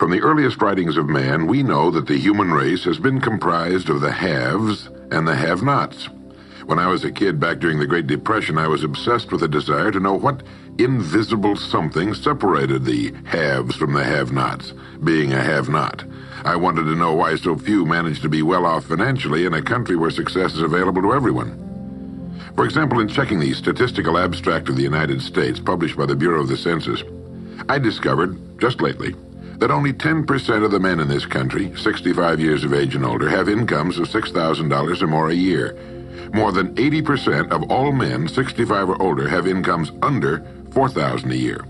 From the earliest writings of man, we know that the human race has been comprised of the haves and the have-nots. When I was a kid back during the Great Depression, I was obsessed with a desire to know what invisible something separated the haves from the have-nots, being a have-not. I wanted to know why so few managed to be well off financially in a country where success is available to everyone. For example, in checking the Statistical Abstract of the United States, published by the Bureau of the Census, I discovered, just lately, that only 10% of the men in this country, 65 years of age and older, have incomes of $6,000 or more a year. More than 80% of all men 65 or older have incomes under $4,000 a year.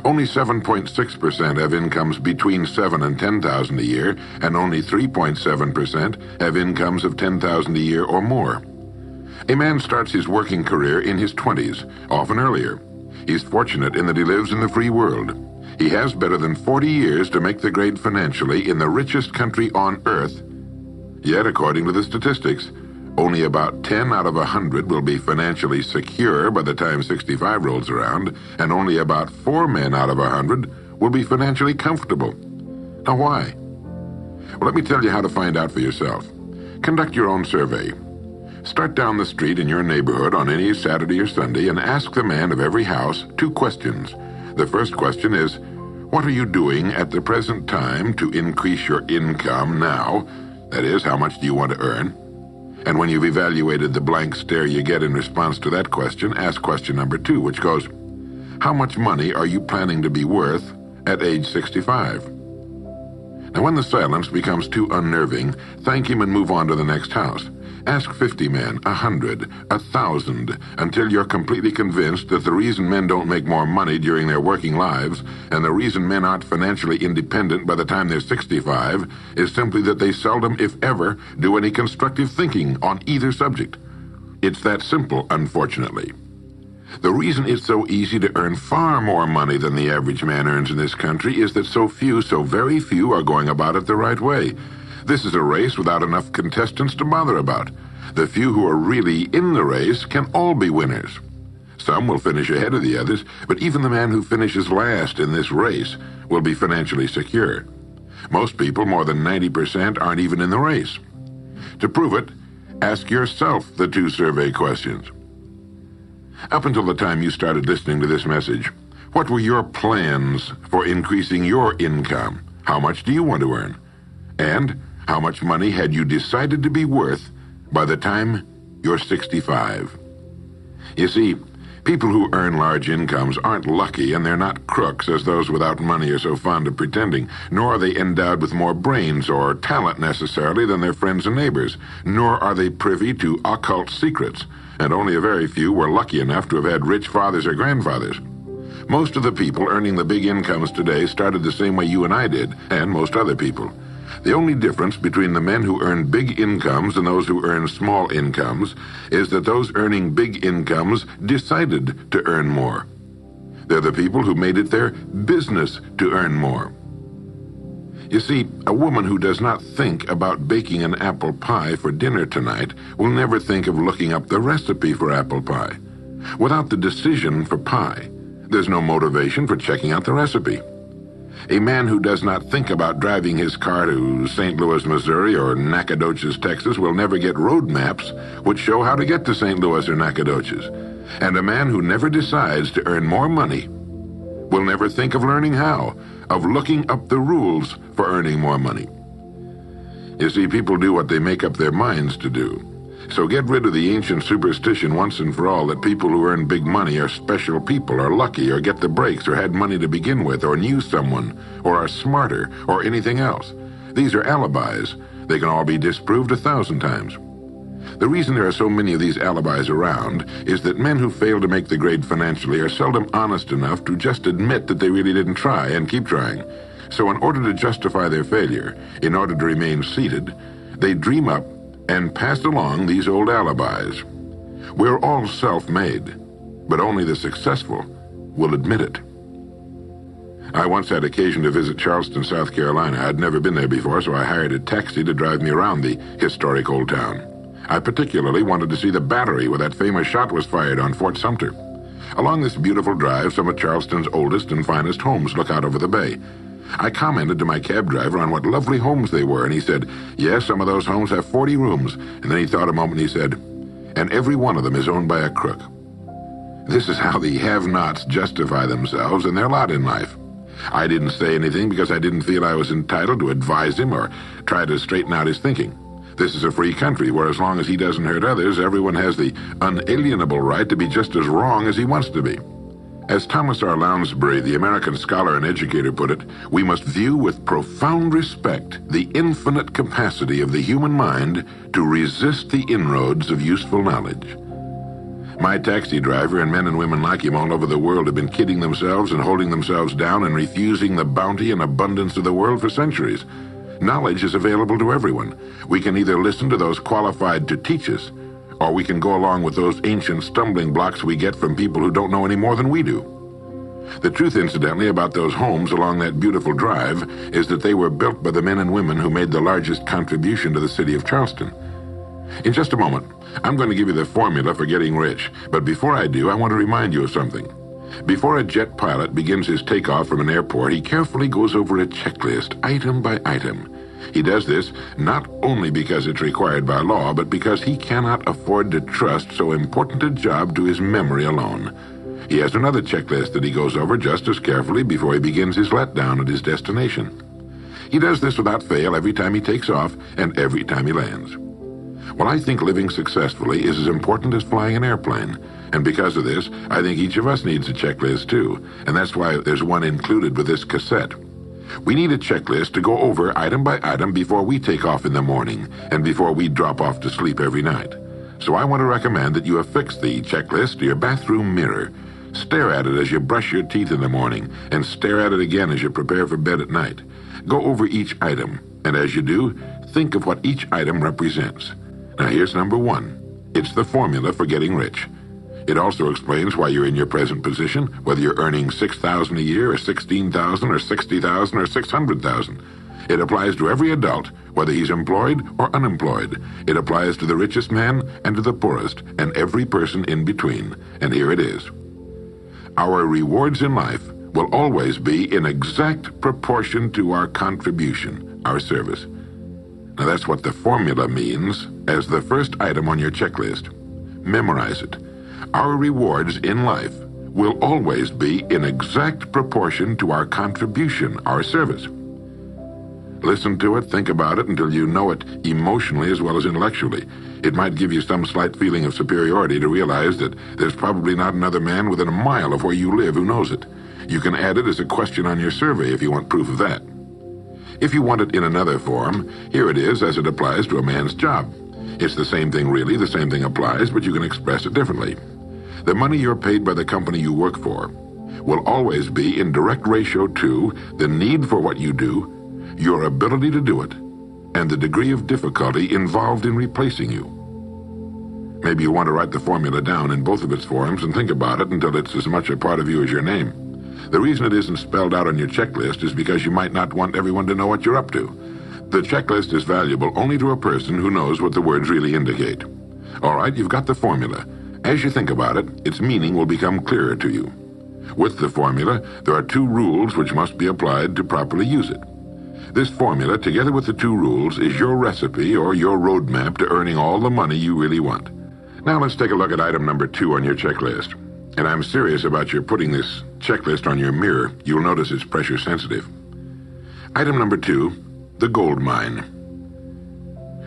Only 7.6% have incomes between $7,000 and $10,000 a year, and only 3.7% have incomes of $10,000 a year or more. A man starts his working career in his 20s, often earlier. He's fortunate in that he lives in the free world. He has better than 40 years to make the grade financially in the richest country on earth. Yet, according to the statistics, only about 10 out of 100 will be financially secure by the time 65 rolls around, and only about 4 men out of 100 will be financially comfortable. Now, why? Well, let me tell you how to find out for yourself. Conduct your own survey. Start down the street in your neighborhood on any Saturday or Sunday and ask the man of every house 2 questions. The first question is, what are you doing at the present time to increase your income now? That is, how much do you want to earn? And when you've evaluated the blank stare you get in response to that question, ask question number 2, which goes, how much money are you planning to be worth at age 65? Now, when the silence becomes too unnerving, thank him and move on to the next house. Ask 50 men, 100, 1,000, until you're completely convinced that the reason men don't make more money during their working lives, and the reason men aren't financially independent by the time they're 65, is simply that they seldom, if ever, do any constructive thinking on either subject. It's that simple, unfortunately. The reason it's so easy to earn far more money than the average man earns in this country is that so very few, are going about it the right way. This is a race without enough contestants to bother about. The few who are really in the race can all be winners. Some will finish ahead of the others, but even the man who finishes last in this race will be financially secure. Most people, more than 90%, aren't even in the race. To prove it, ask yourself the 2 survey questions. Up until the time you started listening to this message, what were your plans for increasing your income? How much do you want to earn? And how much money had you decided to be worth by the time you're 65? You see, people who earn large incomes aren't lucky, and they're not crooks as those without money are so fond of pretending, nor are they endowed with more brains or talent necessarily than their friends and neighbors, nor are they privy to occult secrets, and only a very few were lucky enough to have had rich fathers or grandfathers. Most of the people earning the big incomes today started the same way you and I did, and most other people. The only difference between the men who earn big incomes and those who earn small incomes is that those earning big incomes decided to earn more. They're the people who made it their business to earn more. You see, a woman who does not think about baking an apple pie for dinner tonight will never think of looking up the recipe for apple pie. Without the decision for pie, there's no motivation for checking out the recipe. A man who does not think about driving his car to St. Louis, Missouri or Nacogdoches, Texas will never get road maps which show how to get to St. Louis or Nacogdoches. And a man who never decides to earn more money will never think of learning how, of looking up the rules for earning more money. You see, people do what they make up their minds to do. So get rid of the ancient superstition once and for all that people who earn big money are special people, or lucky, or get the breaks, or had money to begin with, or knew someone, or are smarter, or anything else. These are alibis. They can all be disproved 1,000 times. The reason there are so many of these alibis around is that men who fail to make the grade financially are seldom honest enough to just admit that they really didn't try and keep trying. So in order to justify their failure, in order to remain seated, they dream up and pass along these old alibis. We're all self-made, but only the successful will admit it. I once had occasion to visit Charleston, South Carolina. I'd never been there before, so I hired a taxi to drive me around the historic old town. I particularly wanted to see the battery where that famous shot was fired on Fort Sumter. Along this beautiful drive, some of Charleston's oldest and finest homes look out over the bay. I commented to my cab driver on what lovely homes they were, and he said, yes, some of those homes have 40 rooms. And then he thought a moment and he said, and every one of them is owned by a crook. This is how the have-nots justify themselves and their lot in life. I didn't say anything because I didn't feel I was entitled to advise him or try to straighten out his thinking. This is a free country where as long as he doesn't hurt others, everyone has the unalienable right to be just as wrong as he wants to be. As Thomas R. Lounsbury, the American scholar and educator, put it, we must view with profound respect the infinite capacity of the human mind to resist the inroads of useful knowledge. My taxi driver and men and women like him all over the world have been kidding themselves and holding themselves down and refusing the bounty and abundance of the world for centuries. Knowledge is available to everyone. We can either listen to those qualified to teach us, or we can go along with those ancient stumbling blocks we get from people who don't know any more than we do. The truth, incidentally, about those homes along that beautiful drive is that they were built by the men and women who made the largest contribution to the city of Charleston. In just a moment, I'm going to give you the formula for getting rich, but before I do, I want to remind you of something. Before a jet pilot begins his takeoff from an airport, he carefully goes over a checklist, item by item. He does this not only because it's required by law, but because he cannot afford to trust so important a job to his memory alone. He has another checklist that he goes over just as carefully before he begins his letdown at his destination. He does this without fail every time he takes off and every time he lands. Well, I think living successfully is as important as flying an airplane. And because of this, I think each of us needs a checklist too. And that's why there's one included with this cassette. We need a checklist to go over item by item before we take off in the morning and before we drop off to sleep every night. So I want to recommend that you affix the checklist to your bathroom mirror. Stare at it as you brush your teeth in the morning and stare at it again as you prepare for bed at night. Go over each item, and as you do, think of what each item represents. Now here's number one. It's the formula for getting rich. It also explains why you're in your present position, whether you're earning $6,000 a year or $16,000 or $60,000 or $600,000. It applies to every adult, whether he's employed or unemployed. It applies to the richest man and to the poorest, and every person in between. And here it is. Our rewards in life will always be in exact proportion to our contribution, our service. Now that's what the formula means as the first item on your checklist. Memorize it. Our rewards in life will always be in exact proportion to our contribution, our service. Listen to it, think about it until you know it emotionally as well as intellectually. It might give you some slight feeling of superiority to realize that there's probably not another man within a mile of where you live who knows it. You can add it as a question on your survey if you want proof of that. If you want it in another form, here it is as it applies to a man's job. It's the same thing really, the same thing applies, but you can express it differently. The money you're paid by the company you work for will always be in direct ratio to the need for what you do, your ability to do it, and the degree of difficulty involved in replacing you. Maybe you want to write the formula down in both of its forms and think about it until it's as much a part of you as your name. The reason it isn't spelled out on your checklist is because you might not want everyone to know what you're up to. The checklist is valuable only to a person who knows what the words really indicate. All right, you've got the formula. As you think about it, its meaning will become clearer to you. With the formula, there are two rules which must be applied to properly use it. This formula, together with the two rules, is your recipe or your roadmap to earning all the money you really want. Now let's take a look at item number 2 on your checklist. And I'm serious about your putting this checklist on your mirror. You'll notice it's pressure sensitive. Item number 2, the gold mine.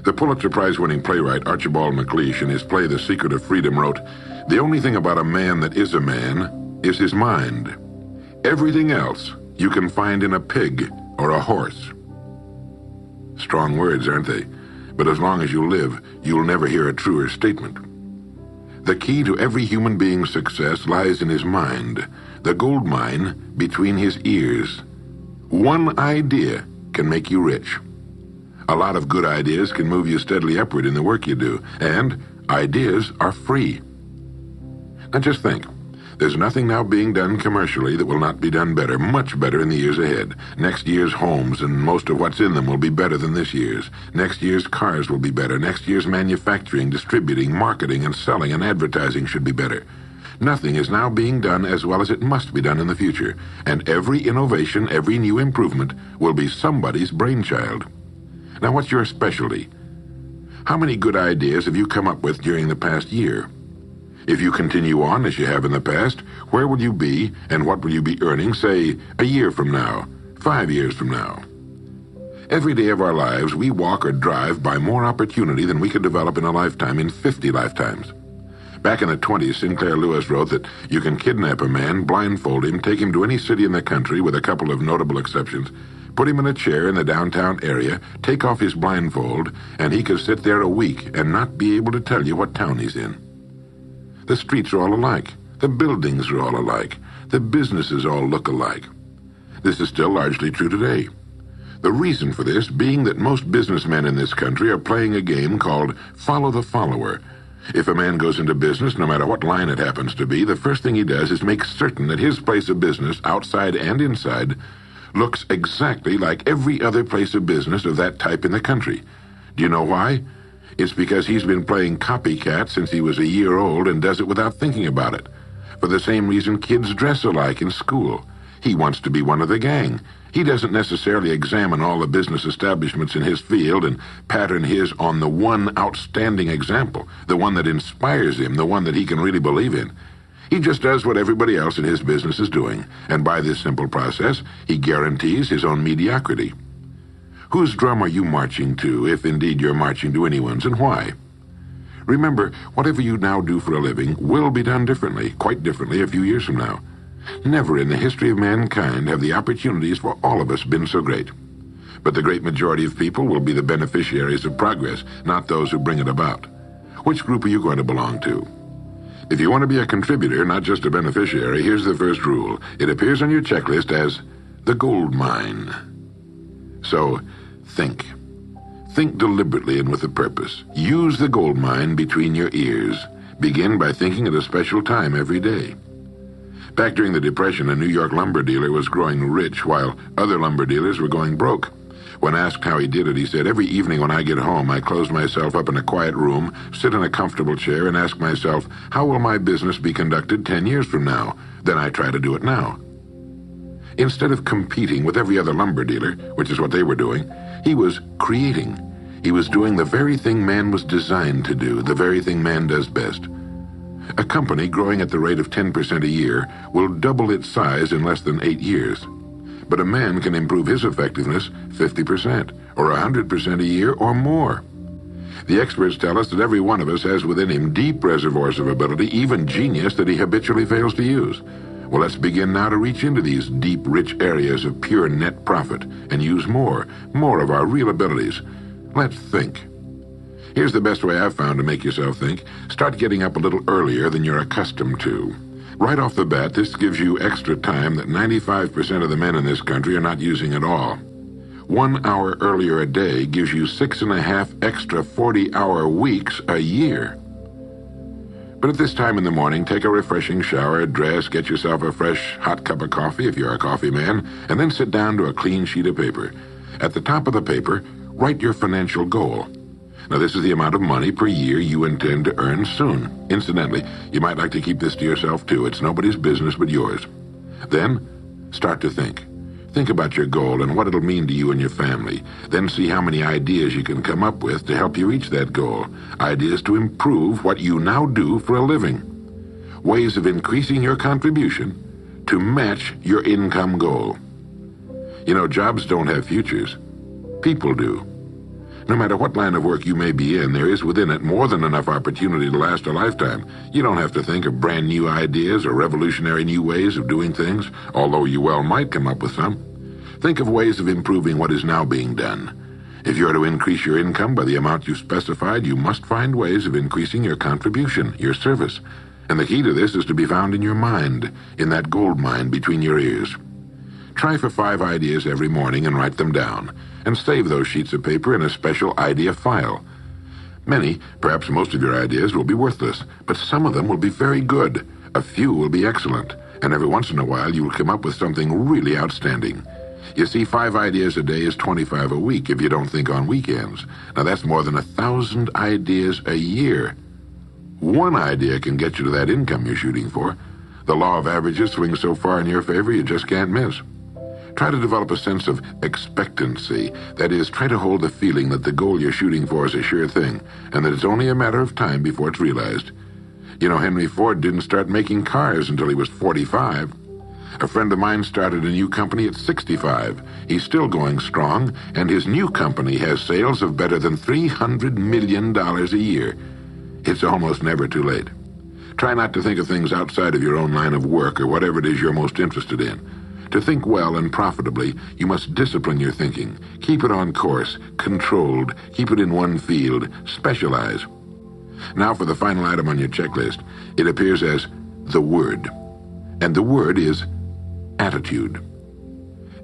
The Pulitzer Prize-winning playwright Archibald MacLeish in his play The Secret of Freedom wrote, "The only thing about a man that is a man is his mind. Everything else you can find in a pig or a horse." Strong words, aren't they? But as long as you live, you'll never hear a truer statement. The key to every human being's success lies in his mind, the gold mine between his ears. One idea can make you rich. A lot of good ideas can move you steadily upward in the work you do, and ideas are free. Now just think, there's nothing now being done commercially that will not be done better, much better in the years ahead. Next year's homes and most of what's in them will be better than this year's. Next year's cars will be better. Next year's manufacturing, distributing, marketing, and selling and advertising should be better. Nothing is now being done as well as it must be done in the future, and every innovation, every new improvement will be somebody's brainchild. Now, what's your specialty? How many good ideas have you come up with during the past year? If you continue on as you have in the past, where will you be and what will you be earning, say, a year from now, 5 years from now? Every day of our lives, we walk or drive by more opportunity than we could develop in a lifetime, in 50 lifetimes. Back in the 20s, Sinclair Lewis wrote that you can kidnap a man, blindfold him, take him to any city in the country, with a couple of notable exceptions, put him in a chair in the downtown area, take off his blindfold, and he could sit there a week and not be able to tell you what town he's in. The streets are all alike. The buildings are all alike. The businesses all look alike. This is still largely true today. The reason for this being that most businessmen in this country are playing a game called follow the follower. If a man goes into business, no matter what line it happens to be, the first thing he does is make certain that his place of business, outside and inside, looks exactly like every other place of business of that type in the country. Do you know why? It's because he's been playing copycat since he was a year old and does it without thinking about it. For the same reason kids dress alike in school. He wants to be one of the gang. He doesn't necessarily examine all the business establishments in his field and pattern his on the one outstanding example, the one that inspires him, the one that he can really believe in. He just does what everybody else in his business is doing, and by this simple process, he guarantees his own mediocrity. Whose drum are you marching to, if indeed you're marching to anyone's, and why? Remember, whatever you now do for a living will be done differently, quite differently a few years from now. Never in the history of mankind have the opportunities for all of us been so great. But the great majority of people will be the beneficiaries of progress, not those who bring it about. Which group are you going to belong to? If you want to be a contributor, not just a beneficiary, here's the first rule. It appears on your checklist as the gold mine. So, think. Think deliberately and with a purpose. Use the gold mine between your ears. Begin by thinking at a special time every day. Back during the Depression, a New York lumber dealer was growing rich while other lumber dealers were going broke. When asked how he did it, he said, "Every evening when I get home, I close myself up in a quiet room, sit in a comfortable chair, and ask myself, how will my business be conducted 10 years from now? Then I try to do it now." Instead of competing with every other lumber dealer, which is what they were doing, he was creating. He was doing the very thing man was designed to do, the very thing man does best. A company growing at the rate of 10% a year will double its size in less than 8 years. But a man can improve his effectiveness 50% or 100% a year or more. The experts tell us that every one of us has within him deep reservoirs of ability, even genius, that he habitually fails to use. Well, let's begin now to reach into these deep, rich areas of pure net profit and use more of our real abilities. Let's think. Here's the best way I've found to make yourself think. Start getting up a little earlier than you're accustomed to. Right off the bat, this gives you extra time that 95% of the men in this country are not using at all. 1 hour earlier a day gives you 6.5 extra 40-hour weeks a year. But at this time in the morning, take a refreshing shower, dress, get yourself a fresh hot cup of coffee if you're a coffee man, and then sit down to a clean sheet of paper. At the top of the paper, write your financial goal. Now, this is the amount of money per year you intend to earn soon. Incidentally, you might like to keep this to yourself, too. It's nobody's business but yours. Then, start to think. Think about your goal and what it'll mean to you and your family. Then see how many ideas you can come up with to help you reach that goal. Ideas to improve what you now do for a living. Ways of increasing your contribution to match your income goal. You know, jobs don't have futures. People do. No matter what line of work you may be in, there is within it more than enough opportunity to last a lifetime. You don't have to think of brand new ideas or revolutionary new ways of doing things, although you well might come up with some. Think of ways of improving what is now being done. If you are to increase your income by the amount you specified, you must find ways of increasing your contribution, your service. And the key to this is to be found in your mind, in that gold mine between your ears. Try for 5 ideas every morning and write them down, and save those sheets of paper in a special idea file. Many, perhaps most of your ideas will be worthless, but some of them will be very good. A few will be excellent, and every once in a while you will come up with something really outstanding. You see, 5 ideas a day is 25 a week if you don't think on weekends. Now that's more than 1,000 ideas a year. One idea can get you to that income you're shooting for. The law of averages swings so far in your favor you just can't miss. Try to develop a sense of expectancy. That is, try to hold the feeling that the goal you're shooting for is a sure thing, and that it's only a matter of time before it's realized. You know, Henry Ford didn't start making cars until he was 45. A friend of mine started a new company at 65. He's still going strong, and his new company has sales of better than $300 million a year. It's almost never too late. Try not to think of things outside of your own line of work or whatever it is you're most interested in. To think well and profitably, you must discipline your thinking. Keep it on course, controlled, keep it in one field, specialize. Now for the final item on your checklist. It appears as the word. And the word is attitude.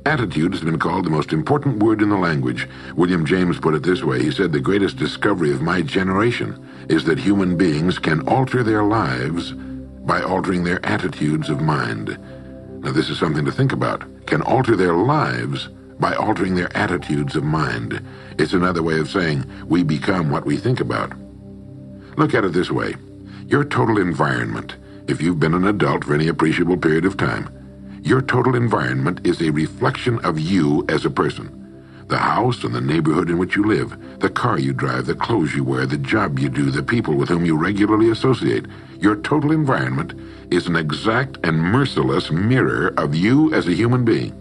Attitude has been called the most important word in the language. William James put it this way. He said, "The greatest discovery of my generation is that human beings can alter their lives by altering their attitudes of mind." Now this is something to think about. Can alter their lives by altering their attitudes of mind. It's another way of saying we become what we think about. Look at it this way. Your total environment, if you've been an adult for any appreciable period of time, your total environment is a reflection of you as a person. The house and the neighborhood in which you live, the car you drive, the clothes you wear, the job you do, the people with whom you regularly associate. Your total environment is an exact and merciless mirror of you as a human being.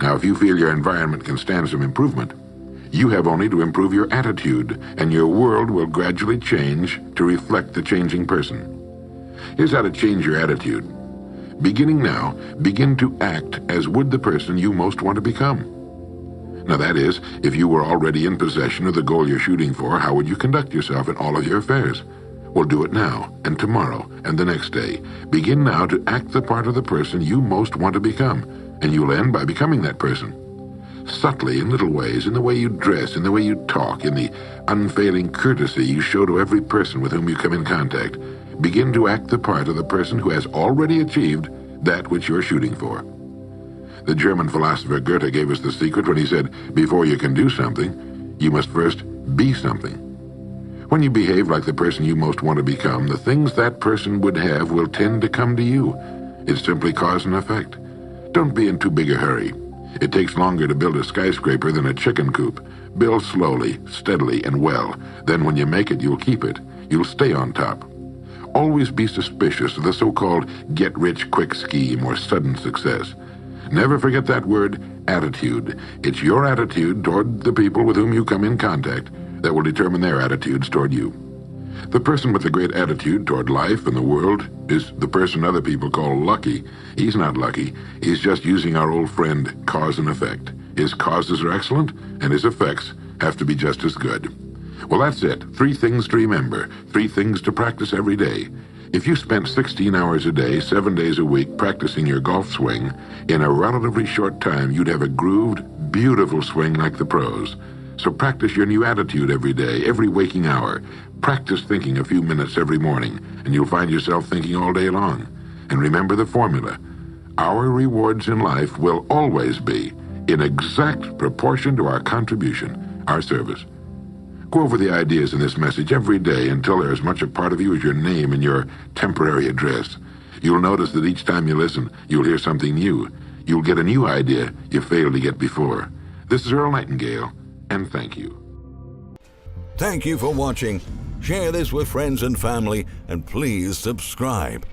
Now, if you feel your environment can stand some improvement, you have only to improve your attitude, and your world will gradually change to reflect the changing person. Here's how to change your attitude. Beginning now, begin to act as would the person you most want to become. Now that is, if you were already in possession of the goal you're shooting for, how would you conduct yourself in all of your affairs? Well, do it now, and tomorrow, and the next day. Begin now to act the part of the person you most want to become, and you'll end by becoming that person. Subtly, in little ways, in the way you dress, in the way you talk, in the unfailing courtesy you show to every person with whom you come in contact, begin to act the part of the person who has already achieved that which you're shooting for. The German philosopher Goethe gave us the secret when he said, before you can do something, you must first be something. When you behave like the person you most want to become, the things that person would have will tend to come to you. It's simply cause and effect. Don't be in too big a hurry. It takes longer to build a skyscraper than a chicken coop. Build slowly, steadily, and well. Then when you make it, you'll keep it. You'll stay on top. Always be suspicious of the so-called get-rich-quick scheme or sudden success. Never forget that word, attitude. It's your attitude toward the people with whom you come in contact that will determine their attitudes toward you. The person with a great attitude toward life and the world is the person other people call lucky. He's not lucky. He's just using our old friend, cause and effect. His causes are excellent, and his effects have to be just as good. Well, that's it. 3 things to remember. 3 things to practice every day. If you spent 16 hours a day, 7 days a week, practicing your golf swing, in a relatively short time, you'd have a grooved, beautiful swing like the pros. So practice your new attitude every day, every waking hour. Practice thinking a few minutes every morning, and you'll find yourself thinking all day long. And remember the formula. Our rewards in life will always be in exact proportion to our contribution, our service. Go over the ideas in this message every day until they're as much a part of you as your name and your temporary address. You'll notice that each time you listen, you'll hear something new. You'll get a new idea you failed to get before. This is Earl Nightingale, and thank you. Thank you for watching. Share this with friends and family, and please subscribe.